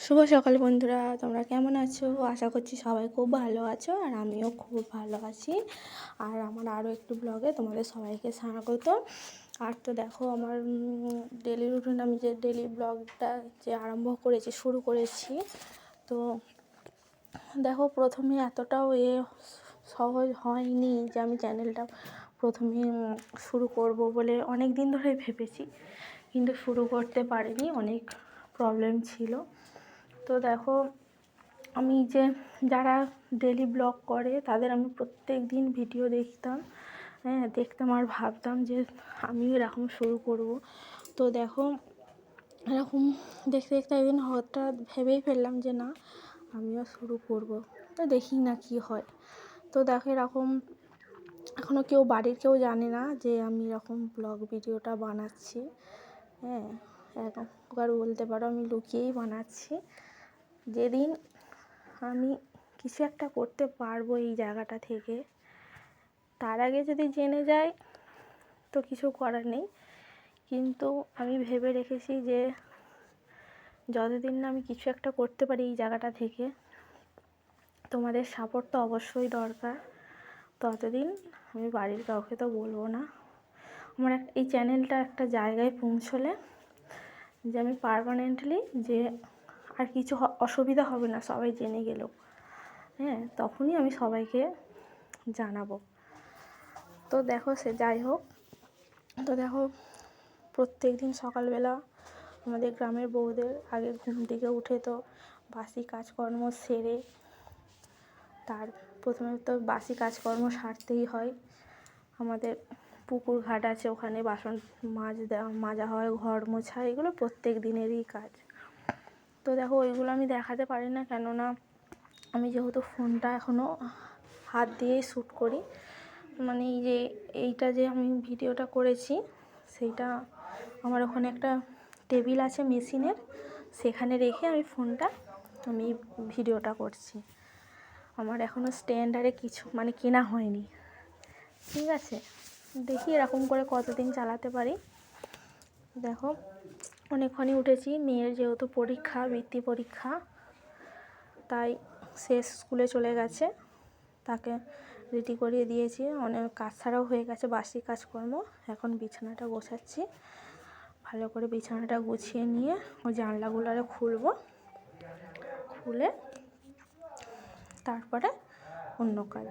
শুভ সকাল বন্ধুরা, তোমরা কেমন আছো? আশা করছি সবাই খুব ভালো আছো আর আমিও খুব ভালো আছি। আর আমার আরও একটু ব্লগে তোমাদের সবাইকে স্বাগত। আর তো দেখো আমার ডেলি রুটিন, আমি যে ডেলি ব্লগটা যে শুরু করেছি, তো দেখো প্রথমে এতটাও সহজ হয়নি যে আমি চ্যানেলটা প্রথমে শুরু করব বলে অনেক দিন ধরে ভেবেছি, কিন্তু শুরু করতে পারিনি, অনেক প্রবলেম ছিল। তো দেখো আমি যে যারা ডেলি ব্লগ করে তাদের আমি প্রত্যেক দিন ভিডিও দেখতাম আর ভাবতাম যে আমিও এরকম শুরু করব। তো দেখো এরকম দেখতে দেখতে একদিন হঠাৎ ভেবেই ফেললাম যে না, আমিও শুরু করব, তো দেখি না কি হয়। তো দেখো এরকম এখনও বাড়ির কেউ জানে না যে আমি এরকম ব্লগ ভিডিওটা বানাচ্ছি। একবার বলতে পারো আমি লুকিয়েই বানাচ্ছি। যেদিন আমি কিছু একটা করতে পারবো এই জায়গাটা থেকে, তার আগে যদি জেনে যায় তো কিছু করার নেই। কিন্তু আমি ভেবে রেখেছি যে যতদিন না আমি কিছু একটা করতে পারি এই জায়গাটা থেকে, তোমাদের সাপোর্ট তো অবশ্যই দরকার। ততদিন আমি বাড়ির কাউকে তো বলবো না। আমার এই চ্যানেলটা একটা জায়গায় পৌঁছলে যে আমি পার্মানেন্টলি যে আর কিছু অসুবিধা হবে না সবাই জেনে গেলেও, তখনই আমি সবাইকে জানাবো। তো দেখো সে যাই হোক, তো দেখো প্রত্যেক দিন সকালবেলা আমাদের গ্রামের বউদের আগে ঘুম থেকে উঠে তো বাসি কাজকর্ম সেরে, তার প্রথমে তো বাসি কাজকর্ম সারতেই হয়। আমাদের পুকুর ঘাট আছে, ওখানে বাসন মাজা হয়, ঘর মোছা, এগুলো প্রত্যেক দিনেরই কাজ। তো দেখো ওইগুলো আমি দেখাতে পারি না, কেননা আমি যেহেতু ফোনটা এখনও হাত দিয়েই শ্যুট করি, মানে এইটা যে আমি ভিডিওটা করেছি সেইটা আমার ওখানে একটা টেবিল আছে মেশিনের, সেখানে রেখে আমি ফোনটা ভিডিওটা করছি। আমার এখনও স্ট্যান্ডারে কিছু কেনা হয়নি, ঠিক আছে। দেখি এরকম করে কতদিন চালাতে পারি। দেখো অনেকক্ষণই উঠেছি, মেয়ের যেহেতু পরীক্ষা, বৃত্তি পরীক্ষা, তাই শেষ স্কুলে চলে গেছে, তাকে রেডি করিয়ে দিয়েছি। অনেক কাজ ছাড়াও হয়ে গেছে বাসি কাজকর্ম। এখন বিছানাটা গোছাচ্ছি, ভালো করে বিছানাটা গুছিয়ে নিয়ে ওই জানলাগুলো খুলে তারপরে অন্য কাজ।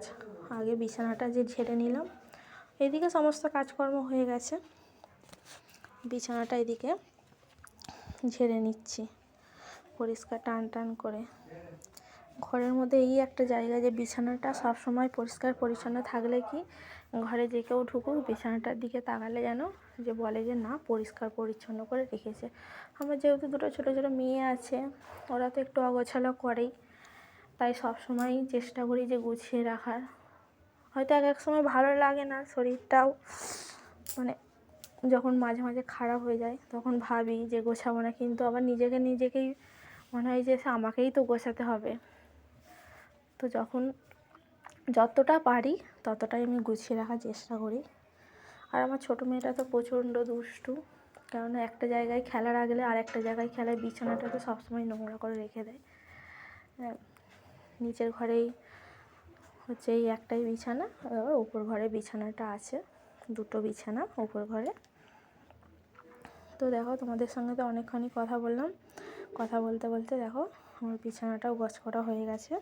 আগে বিছানাটা ঝেড়ে নিলাম, এদিকে সমস্ত কাজকর্ম হয়ে গেছে, বিছানাটা এদিকে ঝেড়ে নিচ্ছি পরিষ্কার টান করে। ঘরের মধ্যে এই একটা জায়গা যে বিছানাটা সবসময় পরিষ্কার পরিচ্ছন্ন থাকলে কি ঘরে যে কেউ ঢুকুক বিছানাটার দিকে তাকালে যেন যে বলে যে না, পরিষ্কার পরিচ্ছন্ন করে রেখেছে। আমার যেহেতু দুটো ছোটো ছোটো মেয়ে আছে, ওরা তো একটু অগোছালো করেই, তাই সবসময়ই চেষ্টা করি যে গুছিয়ে রাখার। হয়তো এক সময় ভালো লাগে না, শরীরটাও যখন মাঝে মাঝে খারাপ হয়ে যায় তখন ভাবি যে গোছাবো না, কিন্তু আবার নিজেকেই মনে হয় যে আমাকেই তো গোছাতে হবে। তো যতটা পারি ততটাই আমি গুছিয়ে রাখার চেষ্টা করি। আর আমার ছোটো মেয়েটা তো প্রচণ্ড দুষ্টু, কেননা একটা জায়গায় খেলা রাখলে আর একটা জায়গায় খেলায় বিছানাটাকে সবসময় নোংরা করে রেখে দেয়। নিচের ঘরেই হচ্ছে এই একটাই বিছানা, উপর ঘরে বিছানাটা আছে, দুটো বিছানা উপর ঘরে। তো দেখো তোমাদের সঙ্গে তো অনেকক্ষণই কথা বললাম, কথা বলতে বলতে দেখো আমার বিছানাটাও গোছ করা হয়ে গেছে।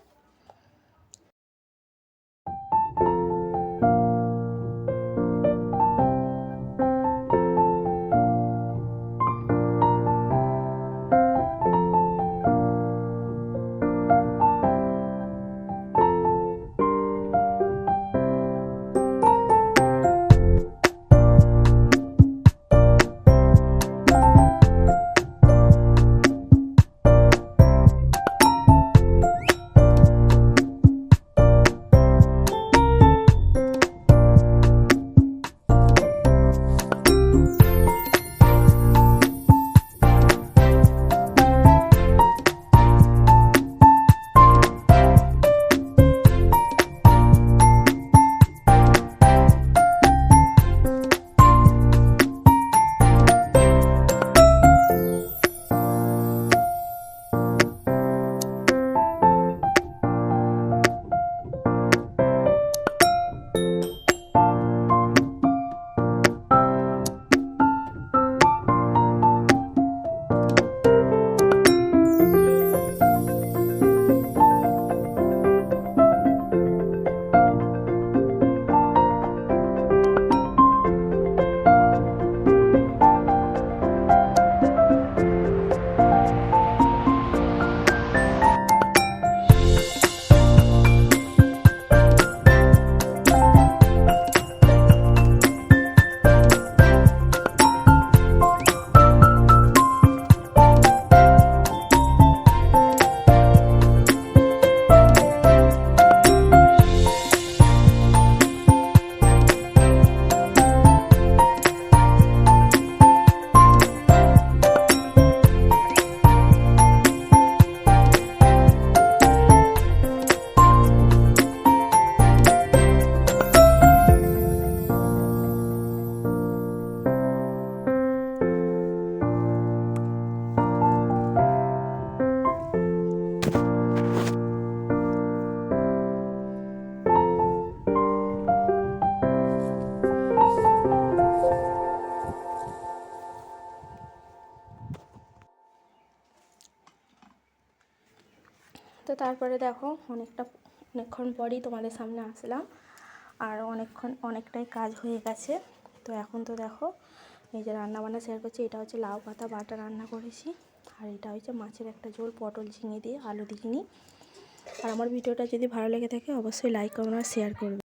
তো তারপরে দেখো অনেকক্ষণ পরই তোমাদের সামনে আসলাম, আর অনেকটাই কাজ হয়ে গেছে। তো এখন তো দেখো এই যে রান্নাবান্না শেয়ার করছি। এটা হচ্ছে লাউ পাতা বাটা রান্না করেছি, আর এটা হচ্ছে মাছের একটা ঝোল পটল ঝিঙে দিয়ে আলু দিইনি। আর আমার ভিডিওটা যদি ভালো লেগে থাকে অবশ্যই লাইক কমেন্ট আর শেয়ার করবে।